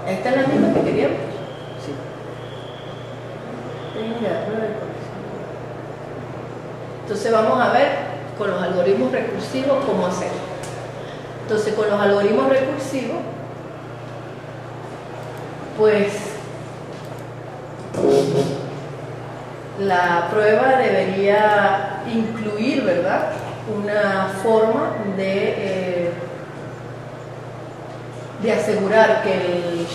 ¿Esta es la misma que queríamos? Sí. Venga, prueba de conexión. Entonces vamos a ver con los algoritmos recursivos cómo hacerlo. Entonces con los algoritmos recursivos, pues la prueba debería incluir, ¿verdad?, una forma de asegurar que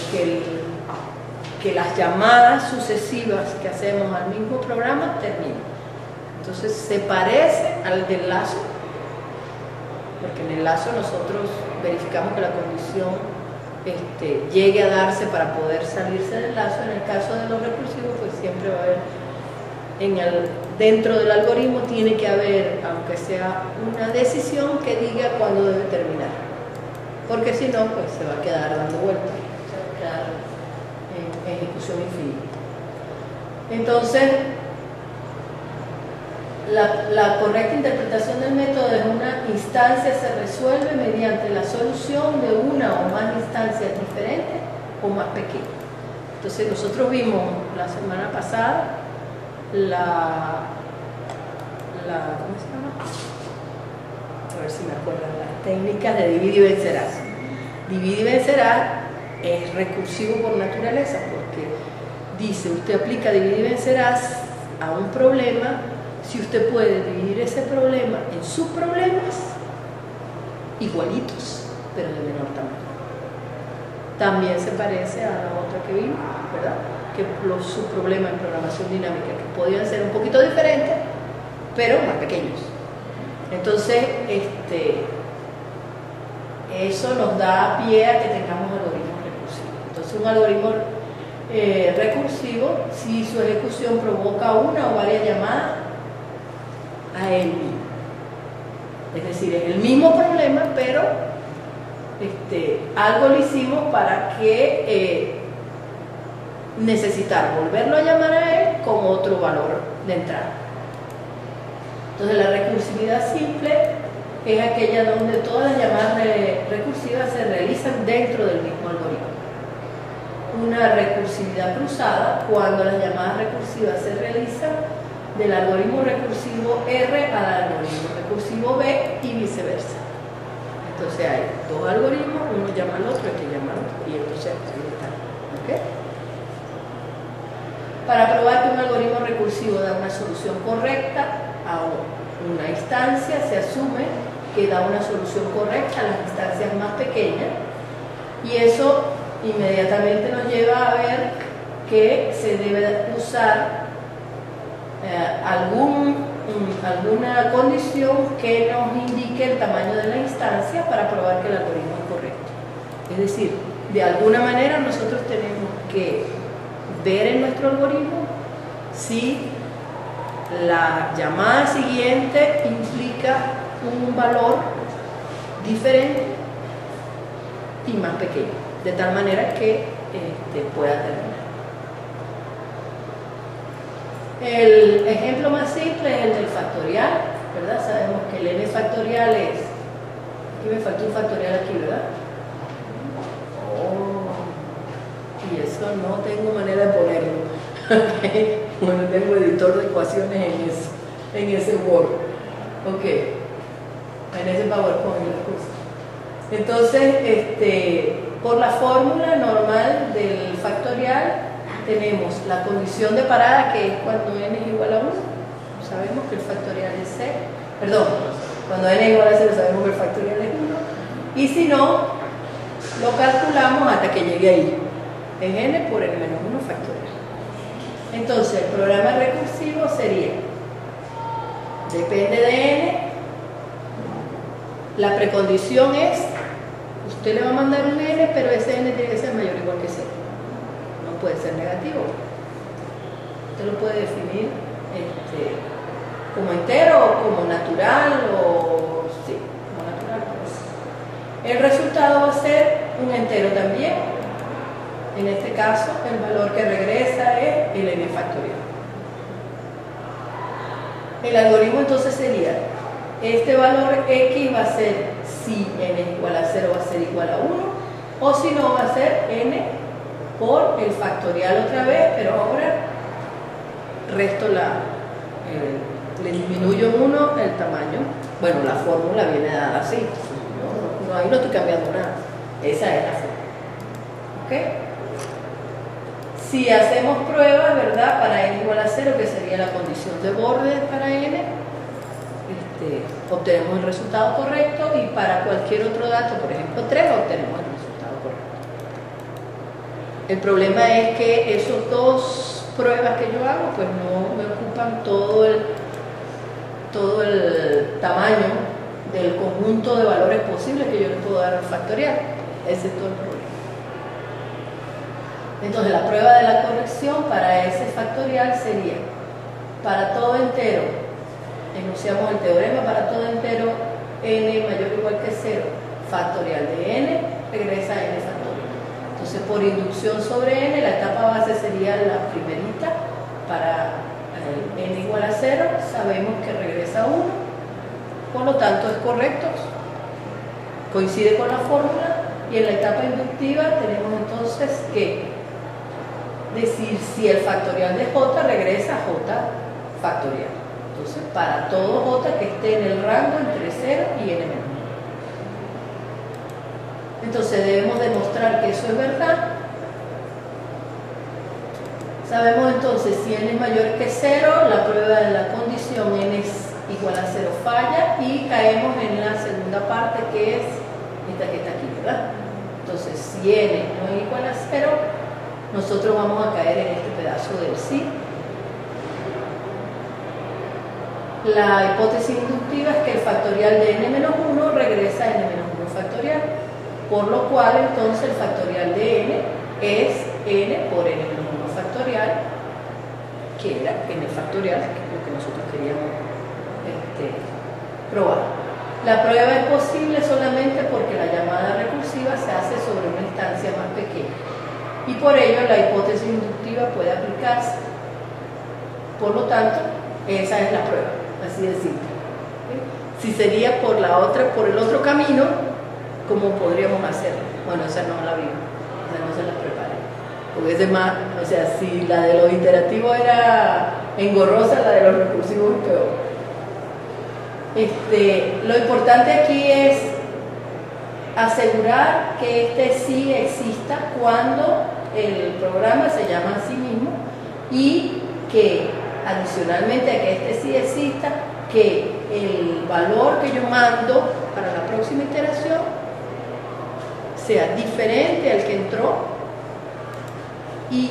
las llamadas sucesivas que hacemos al mismo programa terminen. Entonces se parece al del lazo, porque en el lazo nosotros verificamos que la condición llegue a darse para poder salirse del lazo. En el caso de los recursivos, pues siempre va a haber, dentro del algoritmo tiene que haber, aunque sea una decisión que diga cuándo debe terminar, porque si no, pues se va a quedar dando vueltas, se va a quedar en ejecución infinita. Entonces, la correcta interpretación del método de una instancia se resuelve mediante la solución de una o más instancias diferentes o más pequeñas. Entonces nosotros vimos la semana pasada ¿cómo se llama? A ver si me acuerdo, las técnicas de divide y vencerás. Divide y vencerás es recursivo por naturaleza, porque dice, usted aplica divide y vencerás a un problema si usted puede dividir ese problema en subproblemas igualitos, pero de menor tamaño. También se parece a la otra que vimos, ¿verdad?, que los subproblemas en programación dinámica, que podían ser un poquito diferentes, pero más pequeños. Entonces, eso nos da pie a que tengamos algoritmos recursivos. Entonces, un algoritmo recursivo, si su ejecución provoca una o varias llamadas a él mismo. Es decir, es el mismo problema, pero algo lo hicimos para que necesitar volverlo a llamar a él con otro valor de entrada. Entonces la recursividad simple es aquella donde todas las llamadas recursivas se realizan dentro del mismo algoritmo. Una recursividad cruzada cuando las llamadas recursivas se realizan del algoritmo recursivo R al algoritmo recursivo B y viceversa. Entonces hay dos algoritmos, uno llama al otro, el que llama al otro, y entonces ahí está. ¿Okay? Para probar que un algoritmo recursivo da una solución correcta a una instancia, se asume que da una solución correcta a las instancias más pequeñas, y eso inmediatamente nos lleva a ver que se debe usar alguna condición que nos indique el tamaño de la instancia para probar que el algoritmo es correcto. Es decir, de alguna manera nosotros tenemos que ver en nuestro algoritmo si la llamada siguiente implica un valor diferente y más pequeño, de tal manera que pueda terminar. El ejemplo más simple es el del factorial, ¿verdad? Sabemos que el n factorial es, aquí me faltó un factorial aquí, ¿verdad? Y eso no tengo manera de ponerlo. Bueno, tengo editor de ecuaciones en ese Word. Ok, en ese PowerPoint las cosas. Entonces, por la fórmula normal del factorial tenemos la condición de parada, que es cuando n es igual a 1. Sabemos que el factorial es c. Perdón, cuando n es igual a 0 sabemos que el factorial es 1. Y si no, lo calculamos hasta que llegue ahí. Es n por n menos 1 factorial. Entonces, el programa recursivo sería, depende de n, la precondición es, usted le va a mandar un n, pero ese n tiene que ser mayor o igual que 0. No puede ser negativo. Usted lo puede definir como entero o como natural, o sí, como natural. Pues. El resultado va a ser un entero también. En este caso, el valor que regresa es el n factorial. El algoritmo entonces sería, este valor x va a ser, si n es igual a 0, va a ser igual a 1, o si no, va a ser n por el factorial otra vez, pero ahora resto le disminuyo 1 el tamaño. Bueno, la fórmula viene dada así, ahí no estoy cambiando nada, esa es la fórmula. ¿Ok? Si hacemos pruebas, ¿verdad? Para n igual a 0, que sería la condición de borde para n, obtenemos el resultado correcto, y para cualquier otro dato, por ejemplo 3, obtenemos el resultado correcto. El problema es que esos dos pruebas que yo hago pues no me ocupan todo el tamaño del conjunto de valores posibles que yo le puedo dar al factorial. Ese es todo el problema. Entonces la prueba de la corrección para ese factorial sería: para todo entero, enunciamos el teorema, para todo entero n mayor o igual que 0, factorial de n regresa a n factorial. Entonces, por inducción sobre n, la etapa base sería la primerita. Para n igual a 0, sabemos que regresa a 1, por lo tanto es correcto, coincide con la fórmula. Y en la etapa inductiva tenemos entonces que decir si el factorial de j regresa a j factorial. Entonces, para todo j que esté en el rango entre 0 y n menos 1. Entonces debemos demostrar que eso es verdad. Sabemos entonces si n es mayor que 0, la prueba de la condición n es igual a 0 falla, y caemos en la segunda parte, que es esta que está aquí, ¿verdad? Entonces, si n no es igual a 0, nosotros vamos a caer en este pedazo del sí. La hipótesis inductiva es que el factorial de n-1 regresa a n-1 factorial, por lo cual entonces el factorial de n es n por n-1 factorial, que era n factorial, que es lo que nosotros queríamos probar. La prueba es posible solamente porque la llamada recursiva se hace sobre una instancia más pequeña, y por ello la hipótesis inductiva puede aplicarse. Por lo tanto, esa es la prueba, así de simple. Si sería por el otro camino, ¿cómo podríamos hacerlo? Bueno, esa no la vimos, esa no se la preparé, porque es más, o sea, si la de los iterativos era engorrosa, la de los recursivos es peor. Lo importante aquí es asegurar que este sí exista cuando el programa se llama a sí mismo, y que adicionalmente a que este sí exista, que el valor que yo mando para la próxima iteración sea diferente al que entró y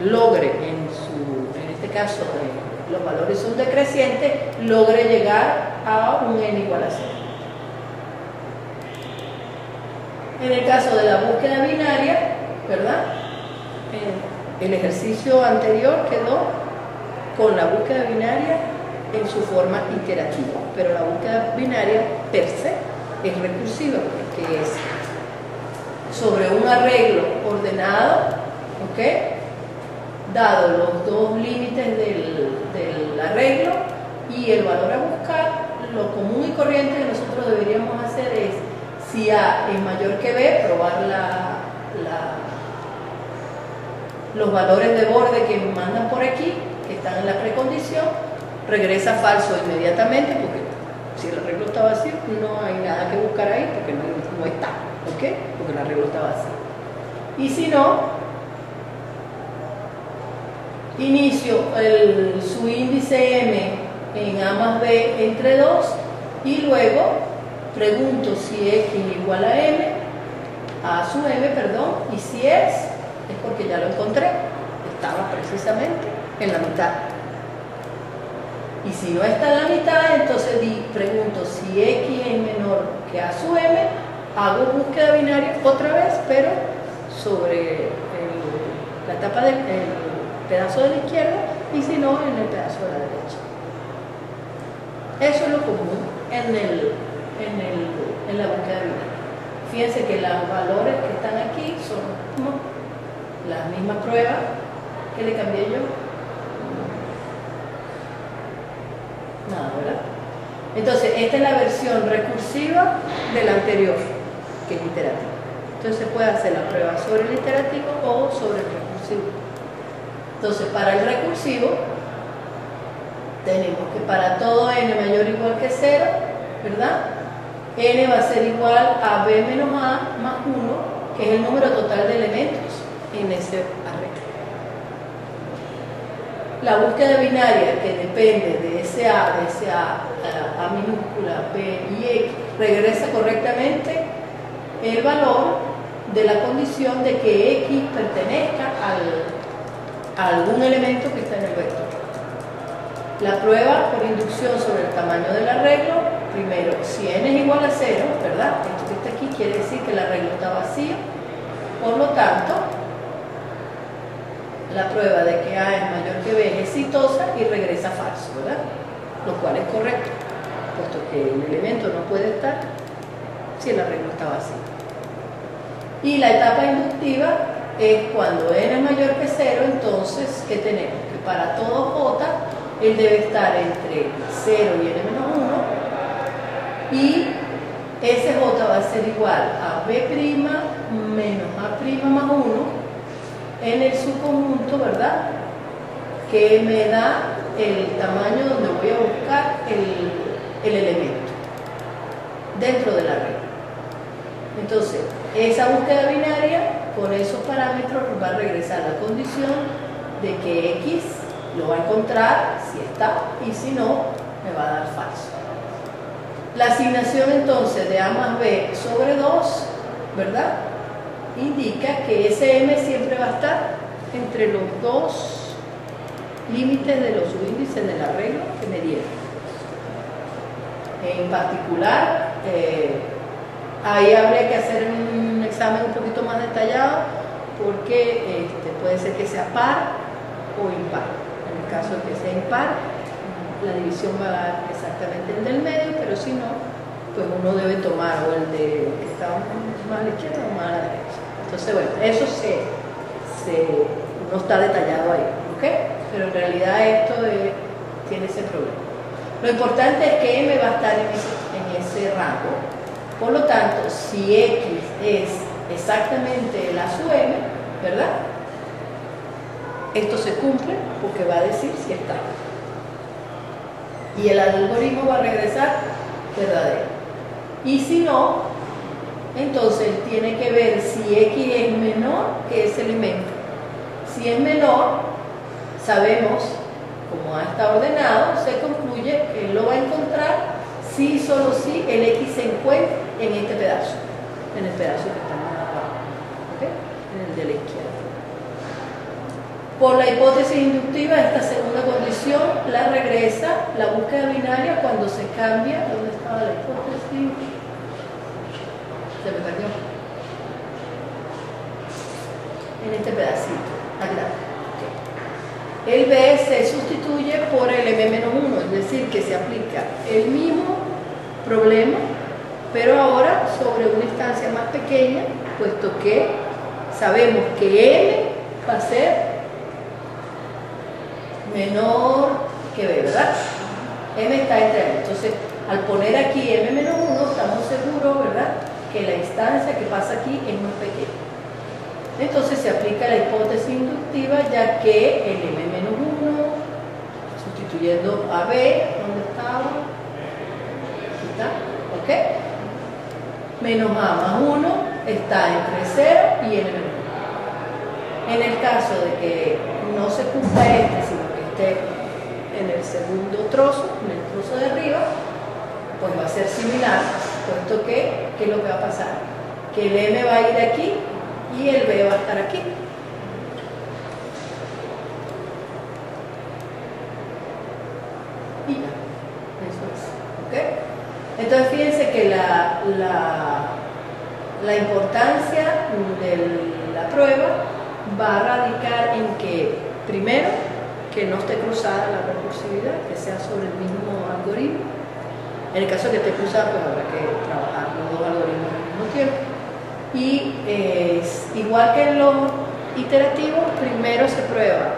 logre, en este caso los valores son decrecientes, logre llegar a un n igual a 0. En el caso de la búsqueda binaria, ¿verdad? El ejercicio anterior quedó con la búsqueda binaria en su forma iterativa, pero la búsqueda binaria per se es recursiva, porque es sobre un arreglo ordenado, ¿ok? Dado los dos límites del arreglo y el valor a buscar, lo común y corriente que nosotros deberíamos hacer es, si A es mayor que B, probar los valores de borde que me mandan por aquí, que están en la precondición, regresa falso inmediatamente, porque si el arreglo está vacío, no hay nada que buscar ahí, porque no está, ¿ok? Porque el arreglo está vacío. Y si no, inicio su índice m en a más b entre 2, y luego pregunto si x igual a m, a su m, perdón, y si es porque ya lo encontré, estaba precisamente en la mitad. Y si no está en la mitad, entonces pregunto si x es menor que a su m, hago búsqueda binaria otra vez, pero sobre la etapa del pedazo de la izquierda, y si no, en el pedazo de la derecha. Eso es lo común en la búsqueda binaria. Fíjense que los valores que están aquí son las mismas pruebas que le cambié yo. Nada, ¿verdad? Entonces, esta es la versión recursiva de la anterior, que es iterativa. Entonces se puede hacer la prueba sobre el iterativo o sobre el recursivo. Entonces para el recursivo tenemos que para todo n mayor o igual que 0, ¿verdad? N va a ser igual a b menos a más 1, que es el número total de elementos en ese arreglo. La búsqueda binaria que depende de ese A minúscula, B y X, regresa correctamente el valor de la condición de que X pertenezca a algún elemento que está en el vector. La prueba por inducción sobre el tamaño del arreglo, primero, si n es igual a 0, ¿verdad? Esto que está aquí quiere decir que el arreglo está vacío, por lo tanto, la prueba de que A es mayor que B es exitosa y regresa falso, ¿verdad? Lo cual es correcto, puesto que el elemento no puede estar si el arreglo está vacío. Y la etapa inductiva es cuando n es mayor que 0, entonces, ¿qué tenemos? Que para todo j, él debe estar entre 0 y n menos 1, y ese j va a ser igual a b' menos a' más 1 en el subconjunto, ¿verdad? Que me da el tamaño donde voy a buscar el elemento dentro del arreglo. Entonces, esa búsqueda binaria con esos parámetros va a regresar a la condición de que X lo va a encontrar si está y si no, me va a dar falso. La asignación entonces de A más B sobre 2, ¿verdad? Indica que ese m siempre va a estar entre los dos límites de los subíndices del arreglo que me dieron. En particular, ahí habría que hacer un examen un poquito más detallado porque puede ser que sea par o impar. En el caso de que sea impar, la división va a dar exactamente el del medio, pero si no, pues uno debe tomar o el de que está más a la izquierda o más a la derecha. Entonces, bueno, eso no está detallado ahí, ¿ok? Pero en realidad esto tiene ese problema. Lo importante es que m va a estar en ese rango. Por lo tanto, si x es exactamente el a sub m, ¿verdad? Esto se cumple porque va a decir si está. Y el algoritmo va a regresar verdadero. Y si no, entonces tiene que ver si x es menor que ese elemento. Si es menor, sabemos, como A está ordenado, se concluye que él lo va a encontrar si y solo si el x se encuentra en este pedazo, en el pedazo que está más abajo, ¿okay? En el de la izquierda. Por la hipótesis inductiva, esta segunda condición la regresa la búsqueda binaria cuando se cambia. ¿Dónde estaba la hipótesis? Se me perdió. En este pedacito. Acá. Okay. El B se sustituye por el m-1, es decir, que se aplica el mismo problema, pero ahora sobre una instancia más pequeña, puesto que sabemos que m va a ser menor que b, ¿verdad? M está entre m. Entonces, al poner aquí m-1, estamos seguros, ¿verdad?, que la instancia que pasa aquí es más pequeña. Entonces se aplica la hipótesis inductiva, ya que el m-1, sustituyendo a b, ¿dónde estaba? Aquí está, ¿ok? Menos a más 1 está entre 0 y n-1. En el caso de que no se cumpla sino que esté en el segundo trozo, en el trozo de arriba, pues va a ser similar, puesto que, ¿qué es lo que va a pasar? Que el m va a ir aquí y el b va a estar aquí. Y ya, eso es, ¿ok? Entonces fíjense que la importancia de la prueba va a radicar en que, primero, que no esté cruzada la recursividad, que sea sobre el mismo algoritmo. En el caso de que esté cruzada, pues habrá que trabajar los dos algoritmos al mismo tiempo. Y igual que en los iterativos, primero se prueba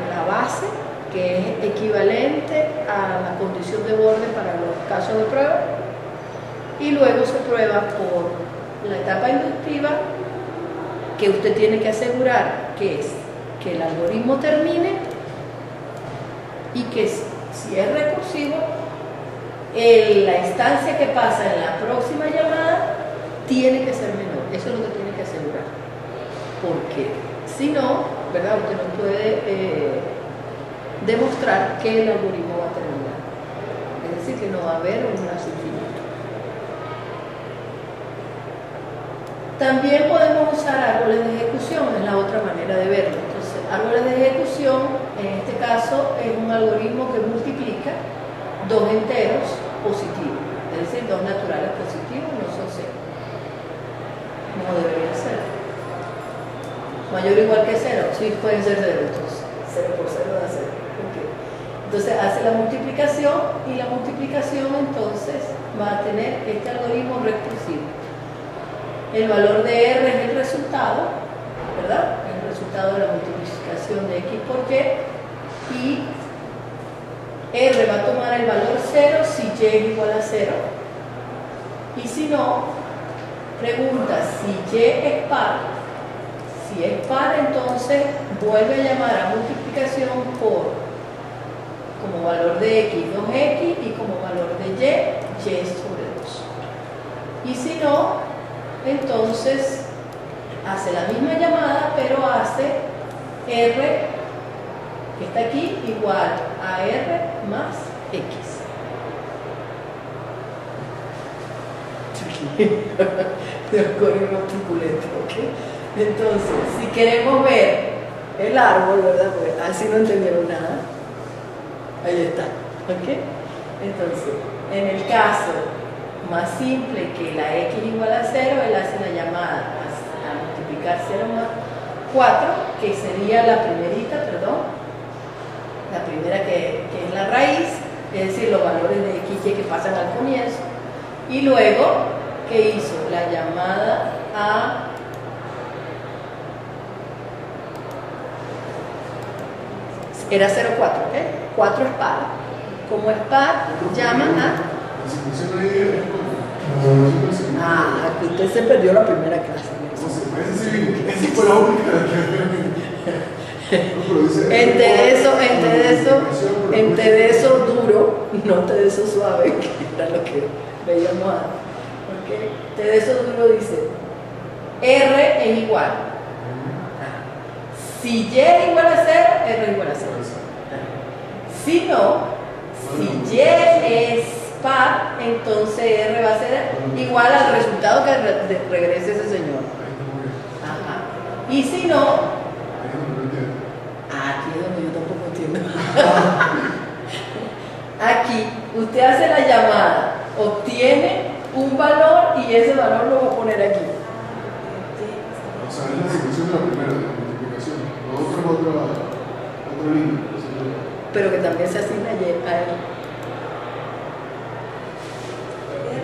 la base, que es equivalente a la condición de borde para los casos de prueba, y luego se prueba por La etapa inductiva que usted tiene que asegurar que es que el algoritmo termine y que si es recursivo, la instancia que pasa en la próxima llamada tiene que ser menor. Eso es lo que tiene que asegurar. Porque si no, ¿verdad? Usted no puede demostrar que el algoritmo va a terminar. Es decir, que no va a haber un lazo infinito. También podemos usar árboles de ejecución, es la otra manera de verlo. Entonces, árboles de ejecución, en este caso, es un algoritmo que multiplica dos enteros positivos, es decir, dos naturales positivos no son cero. No debería ser. Mayor o igual que cero, sí pueden ser cero, entonces 0 por 0 da 0. Okay. Entonces hace la multiplicación y la multiplicación entonces va a tener este algoritmo recursivo. El valor de R es el resultado, ¿verdad? El resultado de la multiplicación de X por Y, y R va a tomar el valor 0 si Y es igual a 0, y si no, pregunta si Y es par. Si es par, entonces vuelve a llamar a multiplicación por, como valor de X, 2X, y como valor de Y sobre 2. Y si no, entonces hace la misma llamada, pero hace R, que está aquí, igual a R más X. De algoritmo truculento, ¿ok? Entonces, si queremos ver el árbol, ¿verdad? Pues así no entendieron nada. Ahí está, ¿ok? Entonces, en el caso más simple, que la X igual a 0, él hace la llamada a multiplicar 0 más 4, que sería la primerita, perdón, la primera que es la raíz, es decir, los valores de X y que pasan al comienzo, y luego, ¿qué hizo? La llamada a era 0,4, ¿ok? 4 es par. Como es par, llaman a... Aquí usted se perdió la primera clase. Entre de eso duro, no te de eso suave, que era lo que veíamos antes. ¿Okay? Te de eso duro dice, R es igual. Si Y es igual a 0, R es igual a 0. Si no, si Y es par, entonces R va a ser igual al resultado que regrese ese señor. Ajá. Y si no, aquí es donde yo tampoco entiendo. Aquí, usted hace la llamada, obtiene un valor y ese valor lo va a poner aquí. O sea, es la ejecución de la primera, de la multiplicación. Lo otro es otra línea. Pero que también se asigna a él.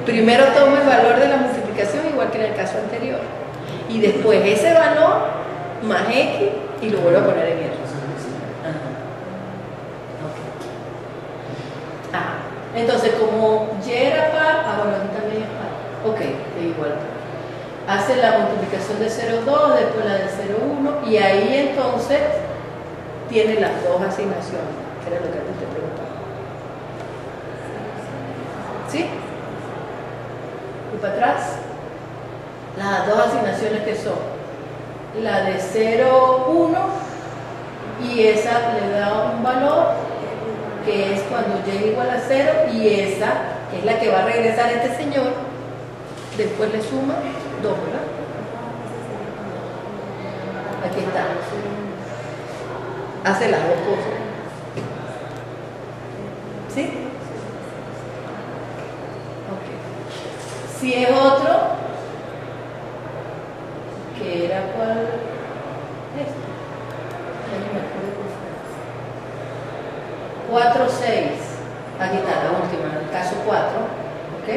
Primero toma el valor de la multiplicación igual que en el caso anterior. Y después ese valor más X y lo vuelve a poner en R. Entonces, como Y era par, bueno, aquí también es par. Ok, es igual. Hace la multiplicación de 0,2, después la de 0,1, y ahí entonces tiene las dos asignaciones, que era lo que a ti te preguntaba. ¿Sí? Y para atrás, las dos asignaciones que son la de 0,1, y esa le da un valor que es cuando Y es igual a 0, y esa es la que va a regresar este señor, después le suma 2, ¿verdad? Aquí está. Hace las dos cosas. ¿Sí? Ok. Si es otro, que era cuál, este. Ya no me acuerdo cuál fue. 4, 6. Aquí está la última, el caso 4. ¿Ok?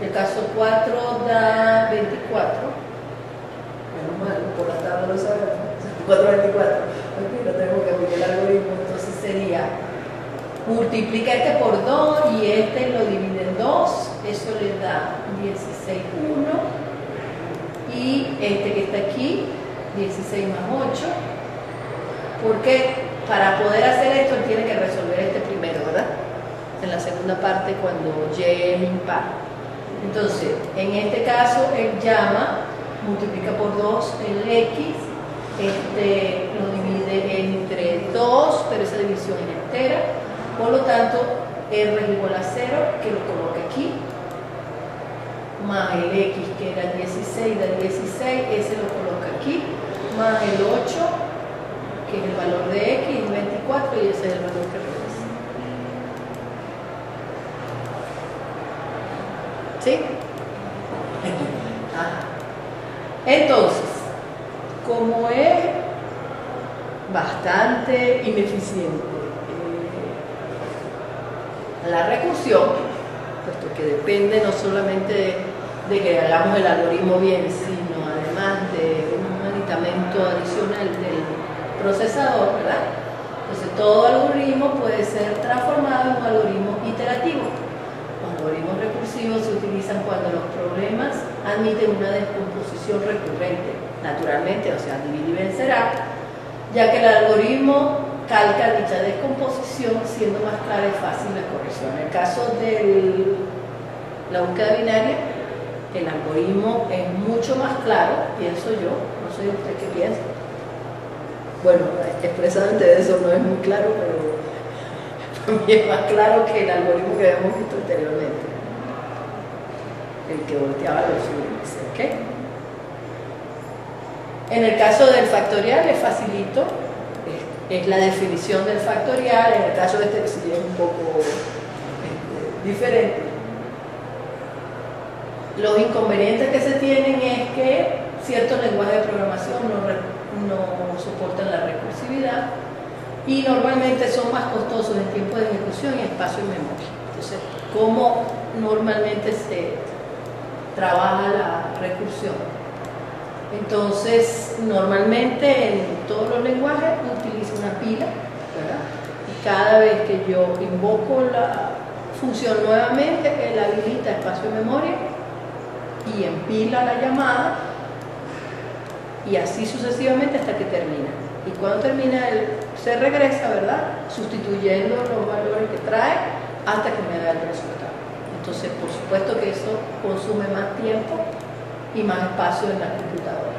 El caso 4 da 24. Menos mal, por la tabla lo sabemos. 4, 24. Ok, no tenemos que aplicar el algoritmo. Entonces sería, multiplica este por 2 y este lo divide en 2. Eso le da 16, 1. este que está aquí, 16 más 8, porque para poder hacer esto él tiene que resolver este primero, ¿verdad? En la segunda parte cuando y es impar. Entonces, en este caso él llama, multiplica por 2 el x, lo divide entre 2, pero esa división es entera, por lo tanto r es igual a 0, que lo coloca aquí, más el x que era 16 da 16, ese lo coloca aquí, más el 8, que es el valor de x, es 24, y ese es el valor que regresa. ¿Sí? Ajá. Entonces, como es bastante ineficiente la recursión, puesto que depende no solamente de que hagamos el algoritmo bien, sino además de un aditamento adicional del procesador, ¿verdad? Entonces todo algoritmo puede ser transformado en un algoritmo iterativo. Los algoritmos recursivos se utilizan cuando los problemas admiten una descomposición recurrente, naturalmente, o sea, divide y vencerá, ya que el algoritmo calca dicha descomposición, siendo más clara y fácil la corrección. En el caso de la búsqueda binaria, el algoritmo es mucho más claro, pienso yo, no sé usted qué piensa. Bueno, expresamente de eso no es muy claro, pero para mí es más claro que el algoritmo que habíamos visto anteriormente, el que volteaba los índices, ¿ok? En el caso del factorial es facilito, es la definición del factorial. En el caso de este sí es un poco diferente. Los inconvenientes que se tienen es que ciertos lenguajes de programación no soportan la recursividad y normalmente son más costosos en tiempo de ejecución y espacio y memoria. Entonces, ¿cómo normalmente se trabaja la recursión? Entonces, normalmente en todos los lenguajes utilizo una pila, ¿verdad? Y cada vez que yo invoco la función nuevamente, él habilita espacio y memoria y empila la llamada, y así sucesivamente hasta que termina. Y cuando termina, él se regresa, ¿verdad? Sustituyendo los valores que trae hasta que me da el resultado. Entonces, por supuesto que eso consume más tiempo y más espacio en la computadora.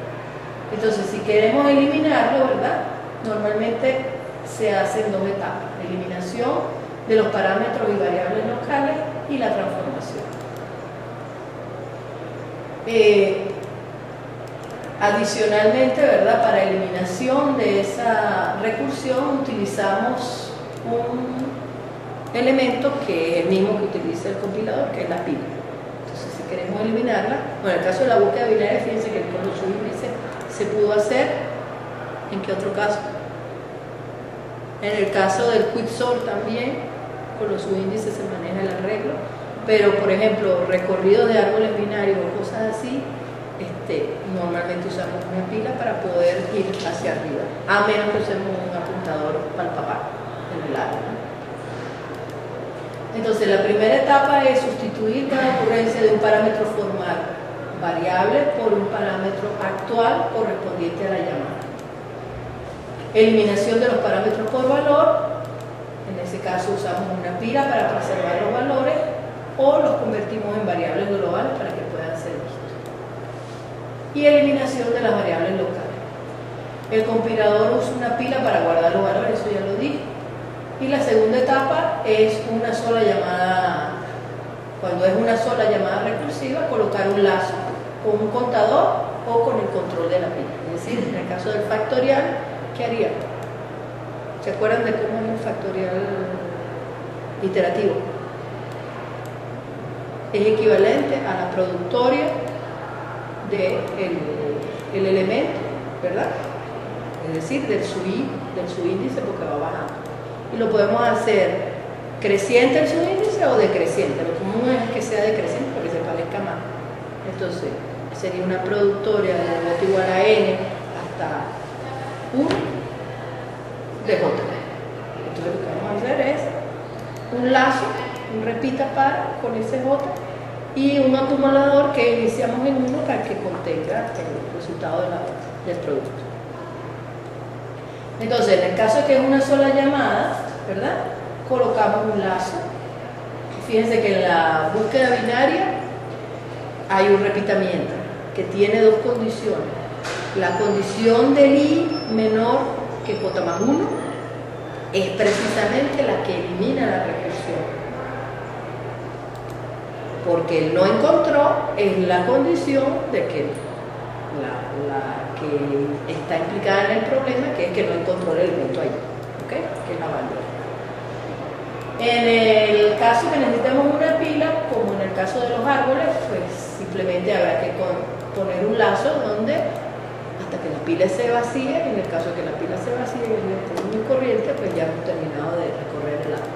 Entonces, si queremos eliminarlo, ¿verdad? Normalmente se hacen dos etapas: eliminación de los parámetros y variables locales y la transformación. Adicionalmente, ¿verdad? Para eliminación de esa recursión utilizamos un elemento que es el mismo que utiliza el compilador, que es la pila. Entonces, si queremos eliminarla, bueno, en el caso de la búsqueda binaria, fíjense que con los subíndices se pudo hacer. ¿En qué otro caso? En el caso del quicksort también, con los subíndices se maneja el arreglo, pero por ejemplo, recorrido de árboles binarios o cosas así, normalmente usamos una pila para poder ir hacia arriba, a menos que usemos un apuntador palpable en el área, ¿no? Entonces, la primera etapa es sustituir cada ocurrencia de un parámetro formal variable por un parámetro actual correspondiente a la llamada. Eliminación de los parámetros por valor. En ese caso usamos una pila para preservar los valores o los convertimos en variables globales para que puedan ser vistos. Y eliminación de las variables locales. El compilador usa una pila para guardar los valores, eso ya lo dije. Y la segunda etapa es una sola llamada. Cuando es una sola llamada recursiva, colocar un lazo con un contador o con el control de la pila. Es decir, en el caso del factorial, ¿qué haría? ¿Se acuerdan de cómo es el factorial iterativo? Es equivalente a la productoria del elemento, ¿verdad? Es decir, del subíndice, porque va bajando. Y lo podemos hacer creciente el subíndice o decreciente. Lo común es que sea decreciente porque se parezca más. Entonces, sería una productoria de j igual a n hasta 1 de j. Entonces, lo que vamos a hacer es un lazo, un repita par con ese j, y un acumulador que iniciamos en uno para que contenga el resultado del producto. Entonces, en el caso de que es una sola llamada, ¿verdad? Colocamos un lazo. Fíjense que en la búsqueda binaria hay un repitamiento que tiene dos condiciones. La condición del i menor que j más 1 es precisamente la que elimina la recursión, porque el no encontró es la condición de que la que está implicada en el problema, que es que no encontró el elemento ahí, ¿ok? Que es la válvula. En el caso que necesitamos una pila, como en el caso de los árboles, pues simplemente habrá que poner un lazo donde hasta que la pila se vacíe. En el caso de que la pila se vacíe y el común y corriente, pues ya hemos terminado de recorrer el árbol.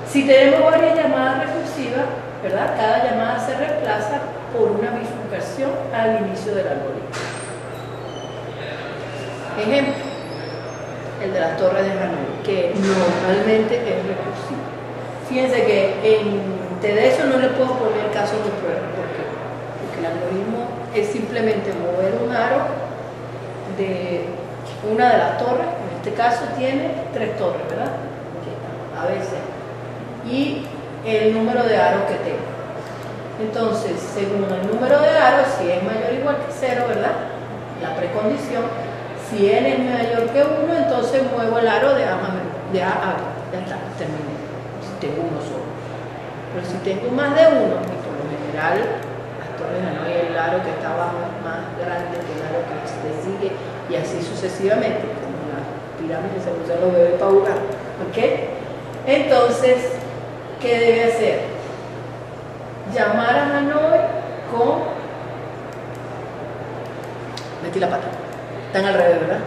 Si tenemos varias llamadas recursivas, ¿verdad? Cada llamada se reemplaza por una bifurcación al inicio del algoritmo. Ejemplo, el de las torres de Hanoi, que normalmente es recursivo. Fíjense que en TDSO no le puedo poner casos de prueba. ¿Por qué? Porque el algoritmo es simplemente mover un aro de una de las torres. En este caso tiene 3 torres, ¿verdad? Aquí está, A, B, C. Y el número de aros que tengo. Entonces, según el número de aros, si es mayor o igual que 0, ¿verdad? La precondición. Si n es mayor que 1, entonces muevo el aro de A a B. Ya está, terminé. Si tengo uno solo. Pero si tengo más de uno, y por lo general las torres de Hanoi, el aro que está abajo es más grande que el aro que le sigue, y así sucesivamente, como la pirámide se usa los bebés para jugar. ¿Ok? Entonces, ¿qué debe hacer? Llamar a Hanoi con... Metí la pata. Están al revés, ¿verdad?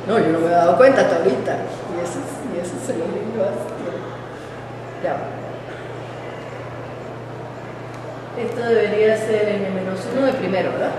No, yo no me he dado cuenta hasta ahorita. Y eso se lo digo así. Ya va. Esto debería ser n-1 de primero, ¿verdad?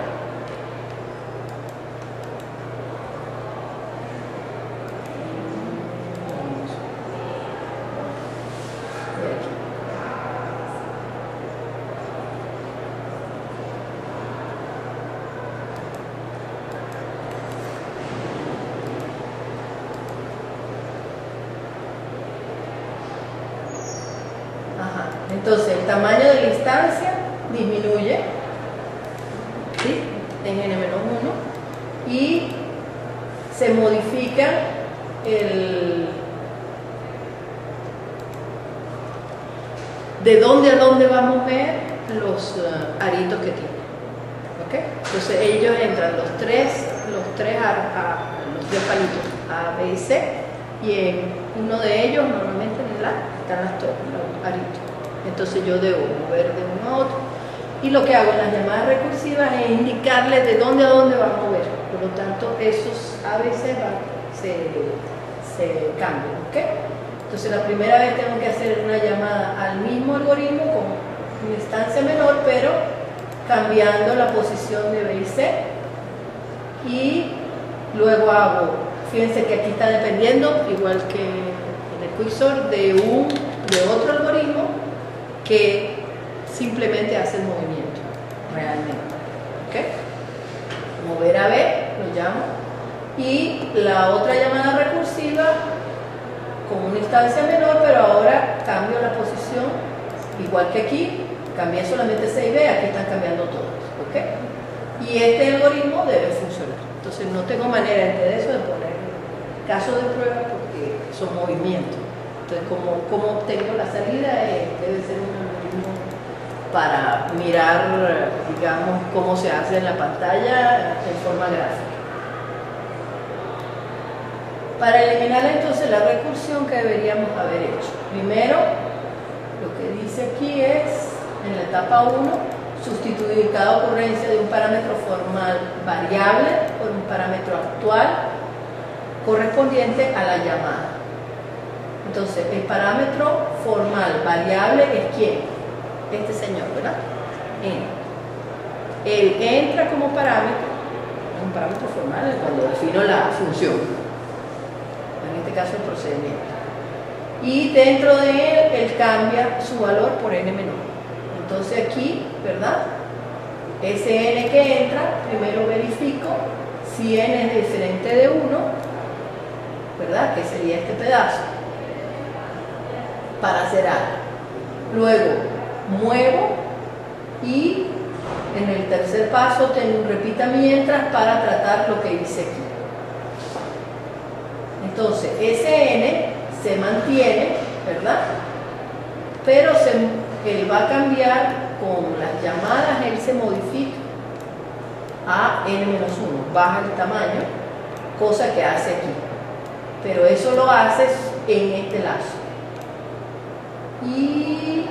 Entonces, el tamaño de la instancia disminuye, ¿sí? En n-1, y se modifica de dónde a dónde va a mover los aritos que tiene. ¿Ok? Entonces, ellos entran los tres palitos A, B y C, y en uno de ellos, normalmente en el A, están los aritos. Entonces yo debo mover de uno a otro, y lo que hago en las llamadas recursivas es indicarles de dónde a dónde va a mover. Por lo tanto, esos A, B, C se cambian. ¿Ok? Entonces la primera vez tengo que hacer una llamada al mismo algoritmo con una instancia menor, pero cambiando la posición de B y C, y luego hago, fíjense que aquí está dependiendo, igual que en el Quicksort, de otro algoritmo que simplemente hace el movimiento realmente. ¿Ok? Mover a B, lo llamo, y la otra llamada recursiva con una instancia menor, pero ahora cambio la posición, igual que aquí, cambié solamente C y B, aquí están cambiando todos. ¿Ok? Y este algoritmo debe funcionar. Entonces no tengo manera de eso de poner casos de prueba porque son movimientos. Entonces, como obtengo la salida, debe ser un algoritmo para mirar, digamos, cómo se hace en la pantalla en forma gráfica. Para eliminar entonces la recursión que deberíamos haber hecho. Primero, lo que dice aquí es, en la etapa 1, sustituir cada ocurrencia de un parámetro formal variable por un parámetro actual correspondiente a la llamada. Entonces, el parámetro formal variable es ¿quién? Este señor, ¿verdad? N. Él entra como parámetro, es un parámetro formal cuando defino la función, en este caso el procedimiento. y dentro de él cambia su valor por n menor. Entonces aquí, ¿verdad? Ese n que entra, primero verifico si n es diferente de 1, ¿verdad? Que sería este pedazo, para hacer algo. Luego muevo y en el tercer paso tengo un repita mientras para tratar lo que hice aquí. Entonces ese n se mantiene, ¿verdad? Pero él va a cambiar con las llamadas, él se modifica a n-1, baja el tamaño, cosa que hace aquí. Pero eso lo haces en este lazo. Y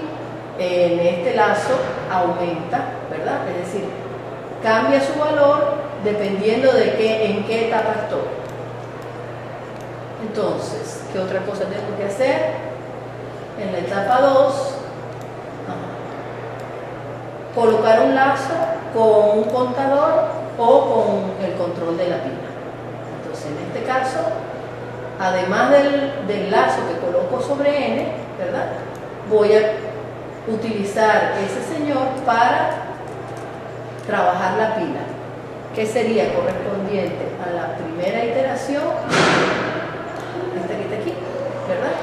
en este lazo aumenta, ¿verdad? Es decir, cambia su valor dependiendo de en qué etapa estoy. Entonces, ¿qué otra cosa tengo que hacer? En la etapa 2, colocar un lazo con un contador o con el control de la pila. Entonces, en este caso, además del lazo que coloco sobre n, ¿verdad? Voy a utilizar ese señor para trabajar la pila, que sería correspondiente a la primera iteración, esta que está aquí, ¿verdad?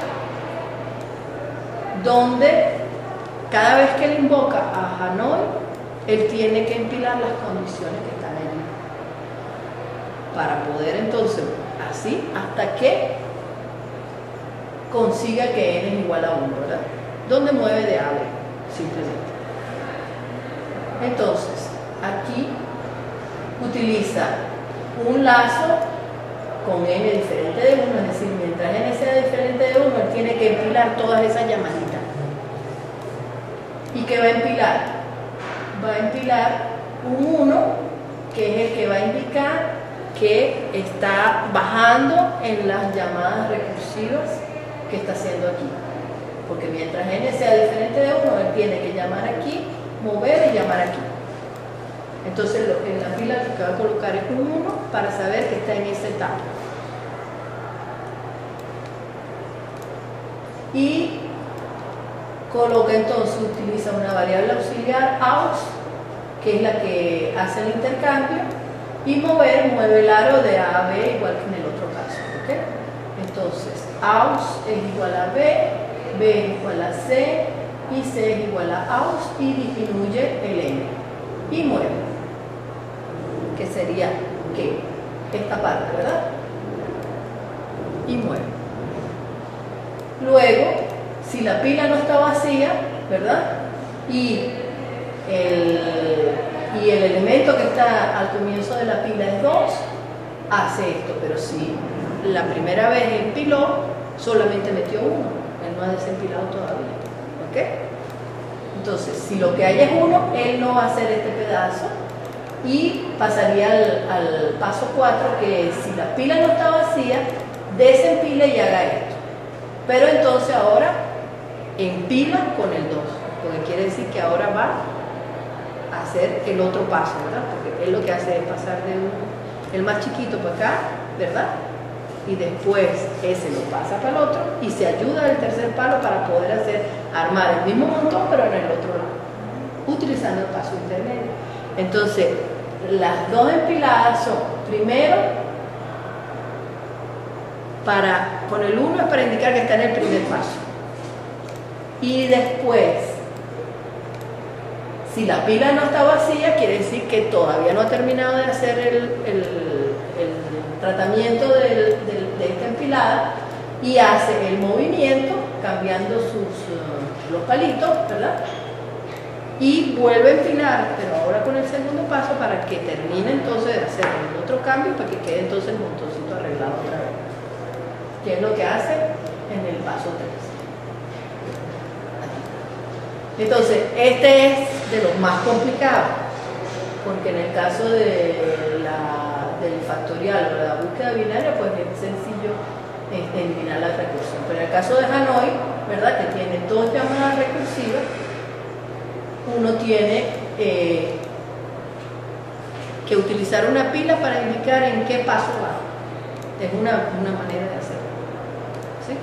Donde cada vez que él invoca a Hanoi, él tiene que empilar las condiciones que están allí para poder entonces, así, hasta que consiga que n es igual a 1, ¿verdad? Donde mueve de A a B, simplemente. Entonces, aquí utiliza un lazo con n diferente de 1, es decir, mientras n sea diferente de 1, él tiene que empilar todas esas llamaditas. ¿Y qué va a empilar? Va a empilar un 1, que es el que va a indicar que está bajando en las llamadas recursivas que está haciendo aquí. Porque mientras n sea diferente de 1, él tiene que llamar aquí, mover y llamar aquí. Entonces en la pila lo que va a colocar es un 1 para saber que está en esa etapa. Y coloca entonces, utiliza una variable auxiliar aus, que es la que hace el intercambio, y mueve el aro de A a B igual que en el otro caso, ¿ok? Entonces aus es igual a B, B es igual a C y C es igual a aus, y disminuye el n y mueve, que sería que esta parte, ¿verdad? Y mueve. Luego, si la pila no está vacía, ¿verdad? Y el elemento que está al comienzo de la pila es 2, hace esto. Pero si la primera vez empiló, solamente metió 1, él no ha desempilado todavía, ¿ok? Entonces, si lo que hay es 1, él no va a hacer este pedazo y pasaría al paso 4, que es, si la pila no está vacía, desempile y haga esto. Pero entonces ahora empila con el 2, porque quiere decir que ahora va a hacer el otro paso, ¿verdad? Porque él lo que hace es pasar de el más chiquito para acá, ¿verdad? Y después ese lo pasa para el otro y se ayuda del tercer palo para poder armar el mismo montón, pero en el otro lado, utilizando el paso intermedio. Entonces, las dos empiladas son, primero, con el 1 es para indicar que está en el primer paso. Y después, si la pila no está vacía, quiere decir que todavía no ha terminado de hacer el tratamiento de esta empilada, y hace el movimiento cambiando los palitos, ¿verdad? Y vuelve a empilar, pero ahora con el segundo paso, para que termine entonces de hacer el otro cambio, para que quede entonces el montoncito arreglado otra vez, que es lo que hace en el paso 3. Entonces, este es de los más complicados, porque en el caso del factorial o de la búsqueda binaria, pues es sencillo eliminar la recursión. Pero en el caso de Hanoi, ¿verdad?, que tiene dos llamadas recursivas, uno tiene que utilizar una pila para indicar en qué paso va. Es una manera de hacerlo, ¿sí?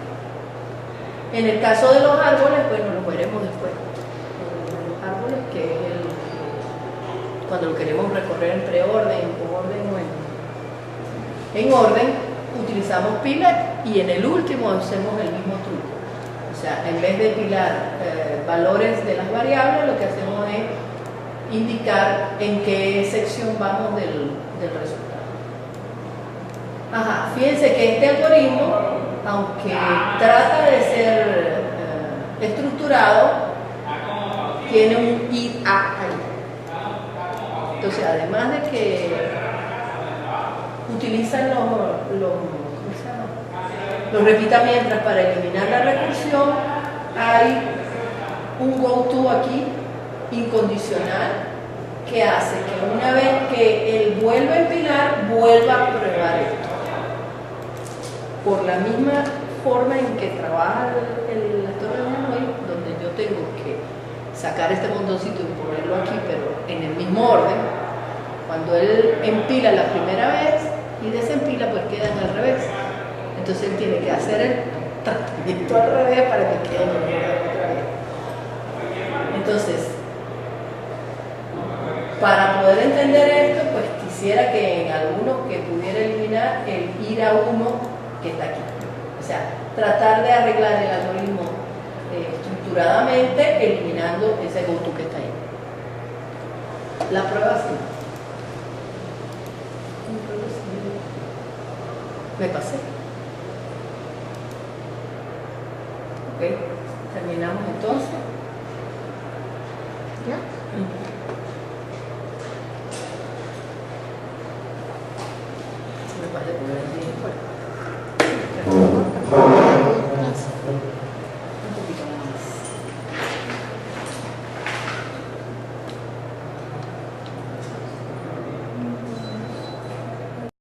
En el caso de los árboles, bueno, lo veremos después. Los árboles, que es cuando lo queremos recorrer en preorden, orden o en orden, utilizamos pilas y en el último hacemos el mismo truco. O sea, en vez de pilar valores de las variables, lo que hacemos es indicar en qué sección vamos del resultado. Ajá, fíjense que este algoritmo, aunque trata de ser estructurado, tiene un IA ahí. Entonces, además de que utilizan los repitamientos para eliminar la recursión, hay un goto aquí incondicional que hace que una vez que él vuelva a empilar, vuelva a probar esto. Por la misma forma en que trabaja la torre de Hanoi, donde yo tengo que sacar este montoncito y ponerlo aquí, pero en el mismo orden, cuando él empila la primera vez y desempila, pues quedan al revés. Entonces él tiene que hacer el tratamiento al revés para que quede en el orden otra vez. Entonces, para poder entender esto, pues quisiera que en algunos que pudiera eliminar el ir a uno que está aquí. O sea, tratar de arreglar el algoritmo estructuradamente, eliminando ese goto que está ahí. La prueba sí. Me pasé.